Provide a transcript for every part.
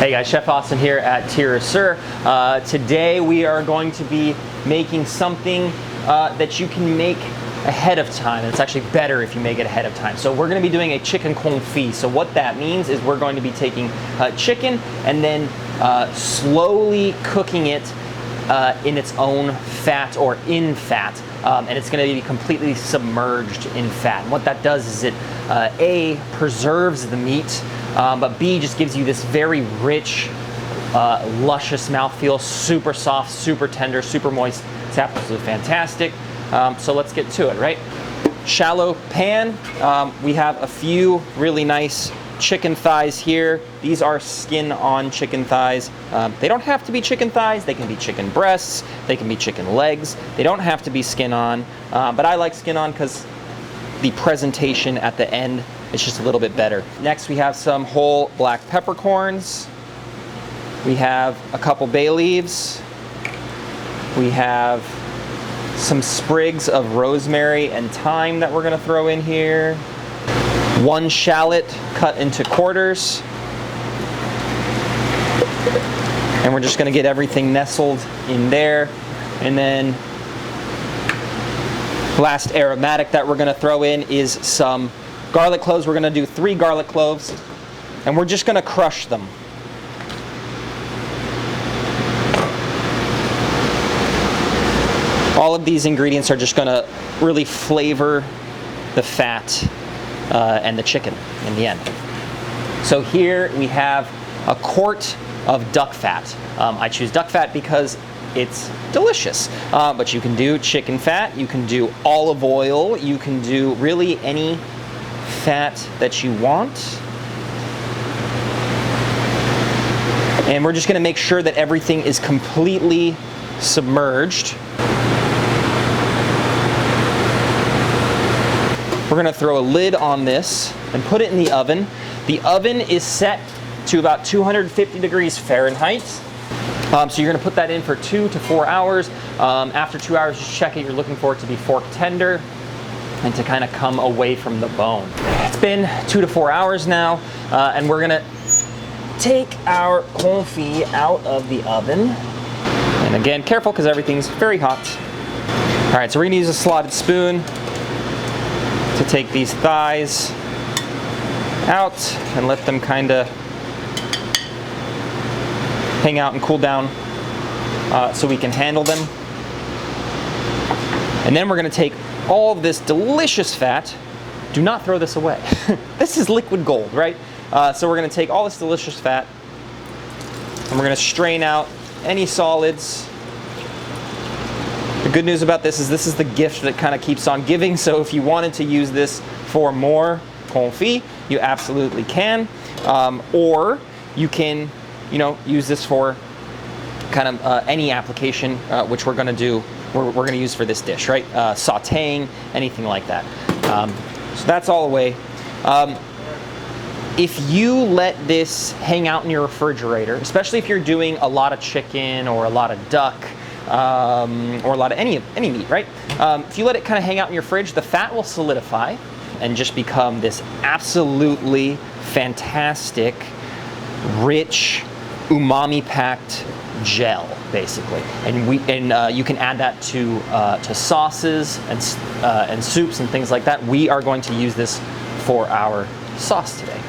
Hey guys, Chef Austin here at Tirasur. Today we are going to be making something that you can make ahead of time. It's actually better if you make it ahead of time. So we're going to be doing a chicken confit. So what that means is we're going to be taking chicken and then slowly cooking it in its own fat or in fat. And it's going to be completely submerged in fat. And what that does is it A, preserves the meat, but B, just gives you this very rich, luscious mouthfeel, super soft, super tender, super moist. It's absolutely fantastic. So let's get to it, right? Shallow pan. We have a few really nice chicken thighs here. These are skin-on chicken thighs. They don't have to be chicken thighs. They can be chicken breasts. They can be chicken legs. They don't have to be skin-on, but I like skin-on because the presentation at the end is just a little bit better. Next, we have some whole black peppercorns. We have a couple bay leaves. We have some sprigs of rosemary and thyme that we're gonna throw in here. One shallot cut into quarters. And we're just gonna get everything nestled in there. And then last aromatic that we're gonna throw in is some garlic cloves. We're gonna do 3 garlic cloves, and we're just gonna crush them. All of these ingredients are just gonna really flavor the fat and the chicken in the end. So here we have a quart of duck fat. I choose duck fat because it's delicious, but you can do chicken fat, you can do olive oil, you can do really any fat that you want. And we're just gonna make sure that everything is completely submerged. We're gonna throw a lid on this and put it in the oven. The oven is set to about 250 degrees Fahrenheit. So you're gonna put that in for 2 to 4 hours. After 2 hours, just check it. You're looking for it to be fork tender and to kind of come away from the bone. It's been 2 to 4 hours now, and we're gonna take our confit out of the oven. And again, careful because everything's very hot. All right, so we're gonna use a slotted spoon to take these thighs out and let them kind of hang out and cool down so we can handle them. And then we're going to take all of this delicious fat. Do not throw this away. This is liquid gold, right? So we're going to take all this delicious fat and we're going to strain out any solids. The good news about this is the gift that kind of keeps on giving. So if you wanted to use this for more confit, you absolutely can. Or you can, use this for kind of any application, which we're going to do. We're going to use for this dish, right? Sautéing, anything like that. So that's all away. If you let this hang out in your refrigerator, especially if you're doing a lot of chicken or a lot of duck, or a lot of any meat, right? If you let it kind of hang out in your fridge, the fat will solidify and just become this absolutely fantastic, rich, umami-packed gel, basically. And you can add that to sauces and soups and things like that. We are going to use this for our sauce today.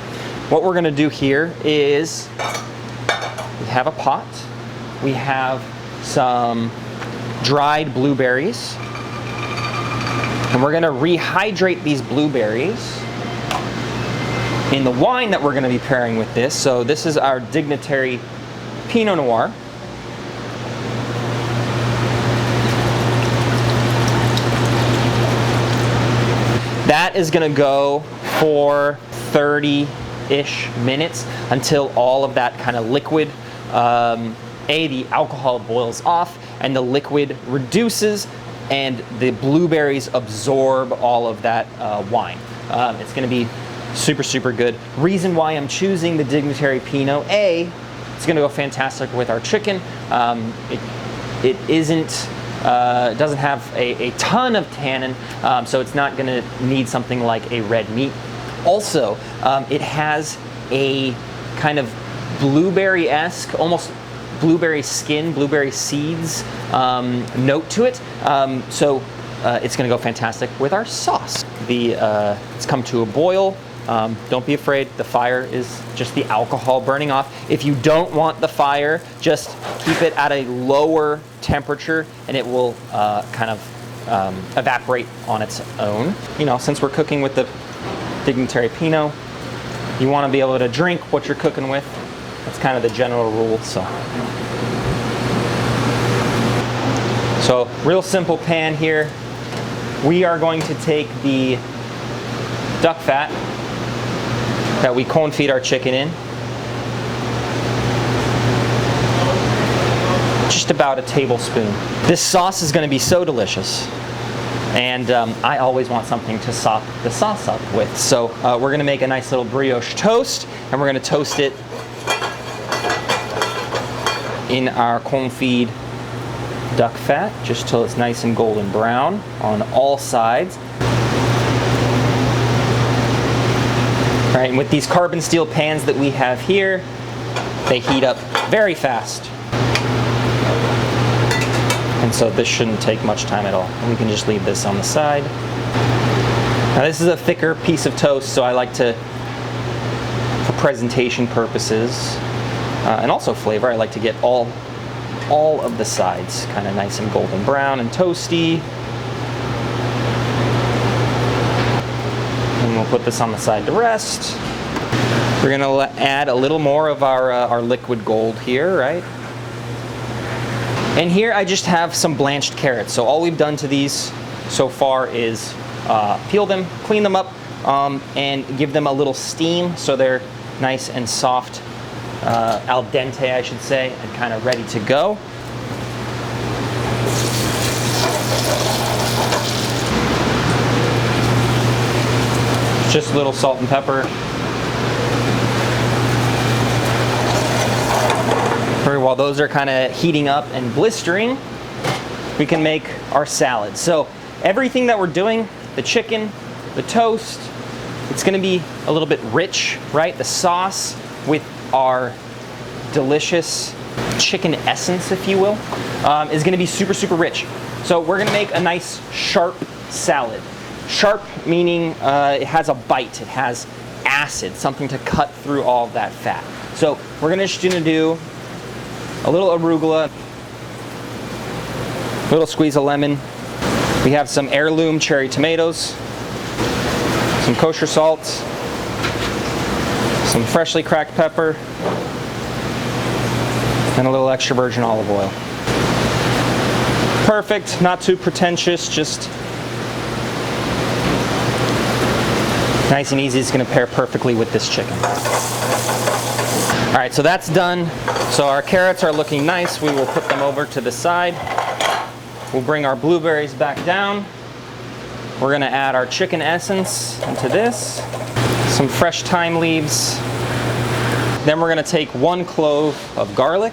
What we're going to do here is we have a pot. We have some dried blueberries, and we're going to rehydrate these blueberries in the wine that we're going to be pairing with this. So this is our Dignitary Pinot Noir. That is going to go for 30-ish minutes until all of that kind of liquid, the alcohol boils off and the liquid reduces and the blueberries absorb all of that wine. It's going to be super, super good. Reason why I'm choosing the Dignitary Pinot, it's going to go fantastic with our chicken. It doesn't have a ton of tannin, so it's not going to need something like a red meat. Also, it has a kind of blueberry-esque, almost blueberry skin, blueberry seeds note to it. So it's gonna go fantastic with our sauce. It's come to a boil. Don't be afraid, the fire is just the alcohol burning off. If you don't want the fire, just keep it at a lower temperature and it will kind of evaporate on its own. You know, since we're cooking with the Dignitary Pinot, you want to be able to drink what you're cooking with. That's kind of the general rule. So real simple pan here. We are going to take the duck fat that we confit our chicken in. Just about a tablespoon. This sauce is going to be so delicious. And I always want something to sop the sauce up with. So we're going to make a nice little brioche toast, and we're going to toast it in our confit duck fat, just till it's nice and golden brown on all sides. All right, and with these carbon steel pans that we have here, they heat up very fast. And so this shouldn't take much time at all. And we can just leave this on the side. Now this is a thicker piece of toast, so I like to, for presentation purposes, and also flavor, I like to get all of the sides kind of nice and golden brown and toasty. And we'll put this on the side to rest. We're gonna add a little more of our liquid gold here, right? And here I just have some blanched carrots. So all we've done to these so far is peel them, clean them up, and give them a little steam so they're nice and soft, al dente I should say, and kind of ready to go. Just a little salt and pepper. While those are kind of heating up and blistering, we can make our salad. So everything that we're doing, the chicken, the toast, it's going to be a little bit rich, right? The sauce with our delicious chicken essence, if you will, is going to be super, super rich. So we're going to make a nice sharp salad. Sharp meaning it has a bite, it has acid, something to cut through all of that fat. So we're just going to do a little arugula, a little squeeze of lemon. We have some heirloom cherry tomatoes, some kosher salt, some freshly cracked pepper, and a little extra virgin olive oil. Perfect, not too pretentious, just nice and easy. It's going to pair perfectly with this chicken. All right, so that's done. So our carrots are looking nice. We will put them over to the side. We'll bring our blueberries back down. We're gonna add our chicken essence into this, some fresh thyme leaves. Then we're gonna take 1 clove of garlic.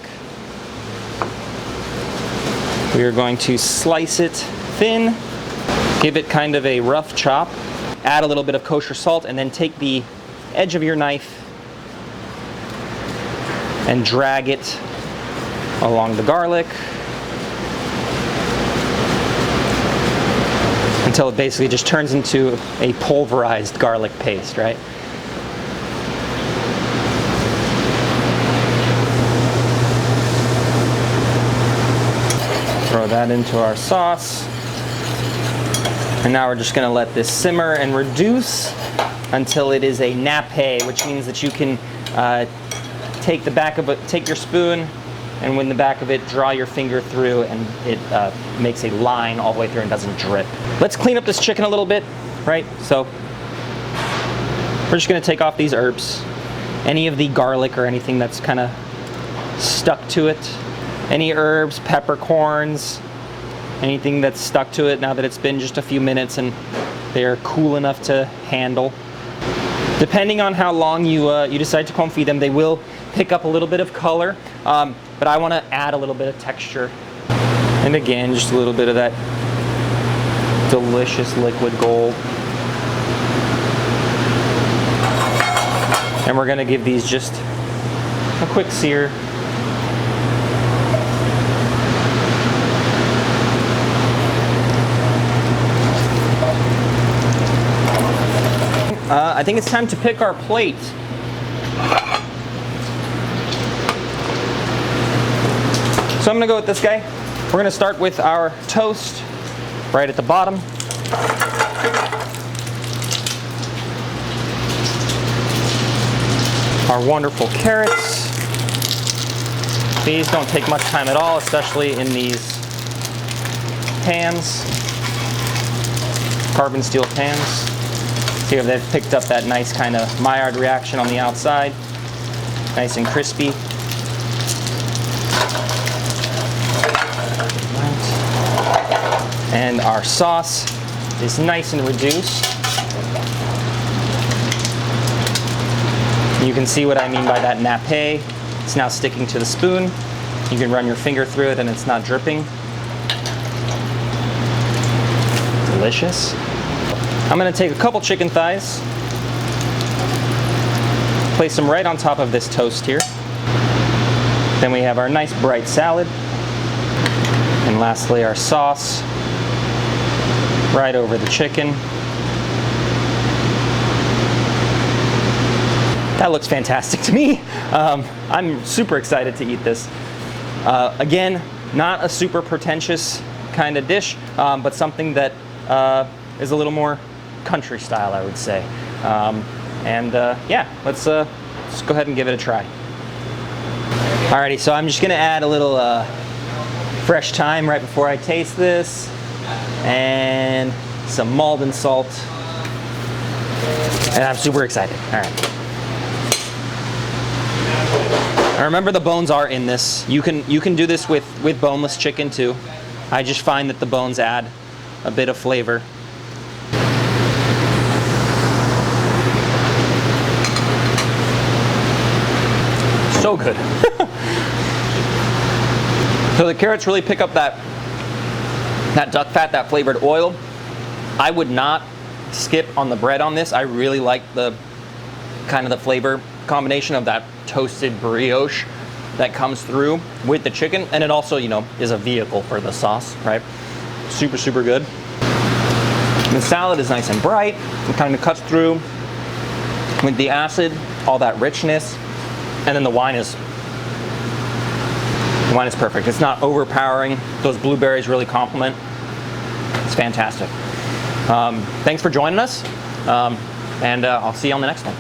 We are going to slice it thin, give it kind of a rough chop, add a little bit of kosher salt, and then take the edge of your knife and drag it along the garlic until it basically just turns into a pulverized garlic paste, right? Throw that into our sauce. And now we're just gonna let this simmer and reduce until it is a nappe, which means that you can take the back of it, take your spoon, and when the back of it, draw your finger through, and it makes a line all the way through and doesn't drip. Let's clean up this chicken a little bit, right? So we're just gonna take off these herbs, any of the garlic or anything that's kind of stuck to it, any herbs, peppercorns, anything that's stuck to it now that it's been just a few minutes and they're cool enough to handle. Depending on how long you decide to confit them, they will pick up a little bit of color, but I want to add a little bit of texture. And again, just a little bit of that delicious liquid gold. And we're going to give these just a quick sear. I think it's time to pick our plate. So I'm gonna go with this guy. We're gonna start with our toast right at the bottom. Our wonderful carrots. These don't take much time at all, especially in these pans, carbon steel pans. See if they've picked up that nice kind of Maillard reaction on the outside, nice and crispy. And our sauce is nice and reduced. You can see what I mean by that nappe. It's now sticking to the spoon. You can run your finger through it and it's not dripping. Delicious. I'm gonna take a couple chicken thighs, place them right on top of this toast here. Then we have our nice bright salad. And lastly, our sauce right over the chicken. That looks fantastic to me. I'm super excited to eat this. Again, not a super pretentious kind of dish, but something that is a little more country style, I would say. Yeah, let's go ahead and give it a try. Alrighty, so I'm just gonna add a little fresh thyme right before I taste this, and some Maldon salt, and I'm super excited. All right. Now remember, the bones are in this. You can do this with boneless chicken too. I just find that the bones add a bit of flavor. So good. So the carrots really pick up that duck fat, that flavored oil. I would not skip on the bread on this. I really like the kind of the flavor combination of that toasted brioche that comes through with the chicken, and it also, you know, is a vehicle for the sauce, right? Super, super good. The salad is nice and bright. It kind of cuts through with the acid, all that richness, and then the wine is perfect. It's not overpowering. Those blueberries really complement. It's fantastic. Thanks for joining us, and I'll see you on the next one.